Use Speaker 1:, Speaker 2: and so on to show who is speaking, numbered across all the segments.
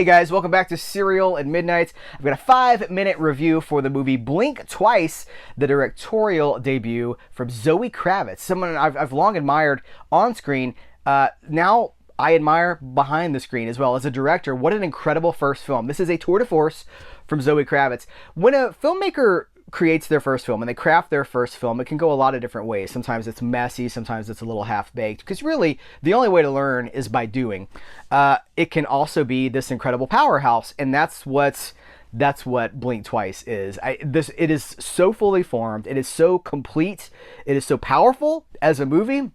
Speaker 1: Hey guys, welcome back to Cereal at Midnight. I've got a 5-minute review for the movie Blink Twice, the directorial debut from Zoe Kravitz, someone I've long admired on screen. Now I admire behind the screen as well. As a director, what an incredible first film. This is a tour de force from Zoe Kravitz. When a filmmaker creates their first film and they craft their first film, it can go a lot of different ways. Sometimes it's messy, sometimes it's a little half-baked, because really the only way to learn is by doing. It can also be this incredible powerhouse, and that's what Blink Twice is. It is so fully formed, it is so complete, it is so powerful as a movie.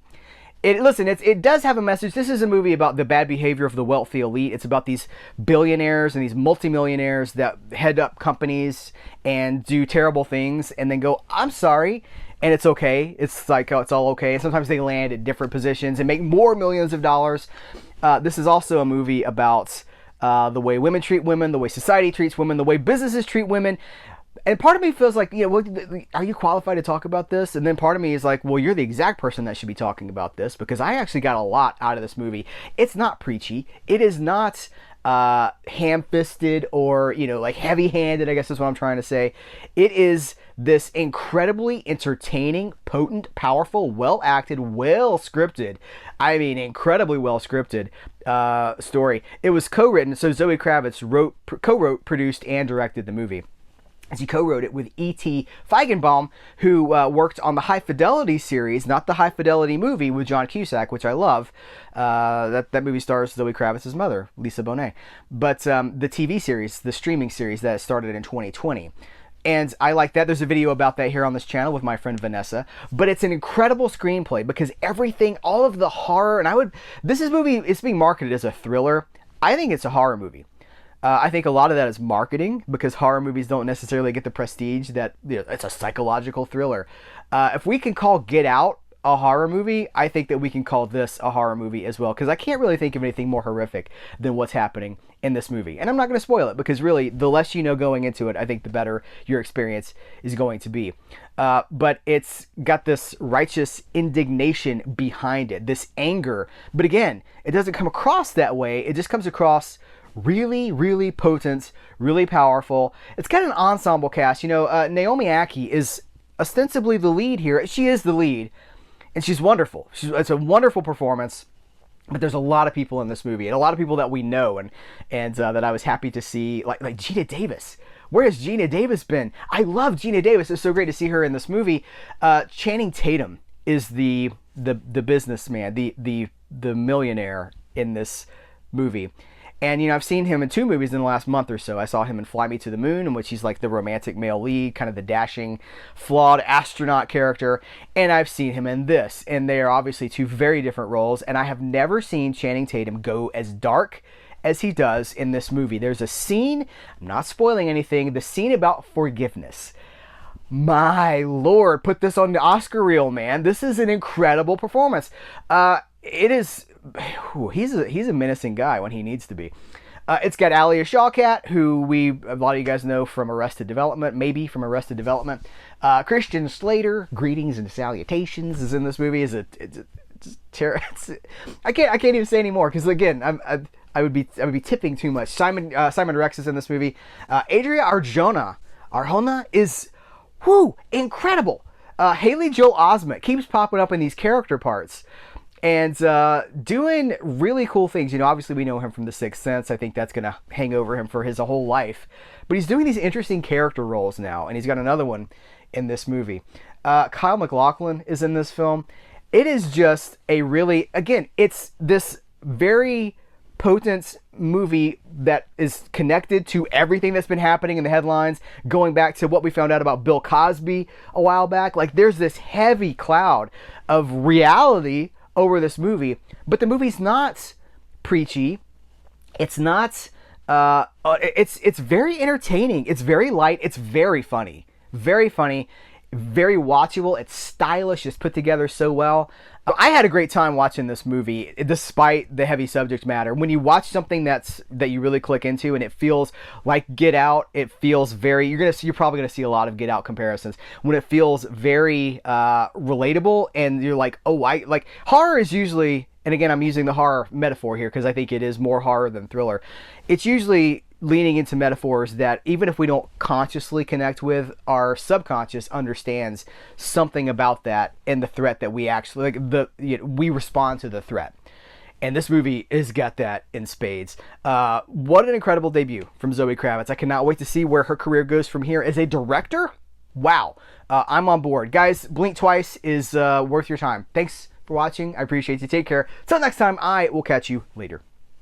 Speaker 1: It does have a message. This is a movie about the bad behavior of the wealthy elite. It's about these billionaires and these multimillionaires that head up companies and do terrible things and then go, I'm sorry, and it's okay. It's like, oh, it's all okay. And sometimes they land at different positions and make more millions of dollars. This is also a movie about the way women treat women, the way society treats women, the way businesses treat women. And part of me feels like, are you qualified to talk about this? And then part of me is like, well, you're the exact person that should be talking about this, because I actually got a lot out of this movie. It's not preachy. It is not ham-fisted or, like heavy-handed, I guess is what I'm trying to say. It is this incredibly entertaining, potent, powerful, well-acted, well-scripted, incredibly well-scripted story. It was co-written, so Zoe Kravitz co-wrote, produced, and directed the movie. As he co-wrote it with E.T. Feigenbaum, who worked on the High Fidelity series, not the High Fidelity movie with John Cusack, which I love. That movie stars Zoe Kravitz's mother, Lisa Bonet. But the TV series, the streaming series that started in 2020. And I like that. There's a video about that here on this channel with my friend Vanessa. But it's an incredible screenplay because everything, all of the horror, and this movie is being marketed as a thriller. I think it's a horror movie. I think a lot of that is marketing, because horror movies don't necessarily get the prestige that it's a psychological thriller. If we can call Get Out a horror movie, I think that we can call this a horror movie as well, because I can't really think of anything more horrific than what's happening in this movie. And I'm not going to spoil it, because really, the less you know going into it, I think the better your experience is going to be. But it's got this righteous indignation behind it, this anger. But again, it doesn't come across that way. It just comes across really, really potent, really powerful. It's got an ensemble cast. Naomi Ackie is ostensibly the lead here. She is the lead, and she's wonderful. It's a wonderful performance. But there's a lot of people in this movie, and a lot of people that we know, and that I was happy to see, like Geena Davis. Where has Geena Davis been? I love Geena Davis. It's so great to see her in this movie. Channing Tatum is the businessman, the millionaire in this movie. And, I've seen him in 2 movies in the last month or so. I saw him in Fly Me to the Moon, in which he's like the romantic male lead, kind of the dashing, flawed astronaut character. And I've seen him in this. And they are obviously 2 very different roles. And I have never seen Channing Tatum go as dark as he does in this movie. There's a scene, I'm not spoiling anything, the scene about forgiveness. My Lord, put this on the Oscar reel, man. This is an incredible performance. It is... he's a menacing guy when he needs to be. It's got Alia Shawkat, who a lot of you guys know from Arrested Development, maybe from Arrested Development. Christian Slater, Greetings and Salutations, is in this movie. I can't even say anymore, because again, I would be tipping too much. Simon Rex is in this movie. Adria Arjona is incredible. Haley Joel Osment keeps popping up in these character parts and doing really cool things. Obviously we know him from The Sixth Sense. I think that's going to hang over him for his whole life. But he's doing these interesting character roles now, and he's got another one in this movie. Kyle MacLachlan is in this film. It is just it's this very potent movie that is connected to everything that's been happening in the headlines, going back to what we found out about Bill Cosby a while back. Like, there's this heavy cloud of reality over this movie, but the movie's not preachy. It's not it's very entertaining. It's very light. It's very funny, very watchable. It's stylish. It's put together so well. I had a great time watching this movie, despite the heavy subject matter. When you watch something that you really click into, and it feels like Get Out, it feels very. You're probably gonna see a lot of Get Out comparisons. When it feels very relatable, and you're like, oh, horror is usually and again, I'm using the horror metaphor here because I think it is more horror than thriller. It's usually leaning into metaphors that even if we don't consciously connect with, our subconscious understands something about that and the threat that we actually we respond to the threat. And this movie has got that in spades. What an incredible debut from Zoe Kravitz. I cannot wait to see where her career goes from here as a director. Wow. I'm on board. Guys, Blink Twice is worth your time. Thanks for watching. I appreciate you. Take care. Till next time, I will catch you later.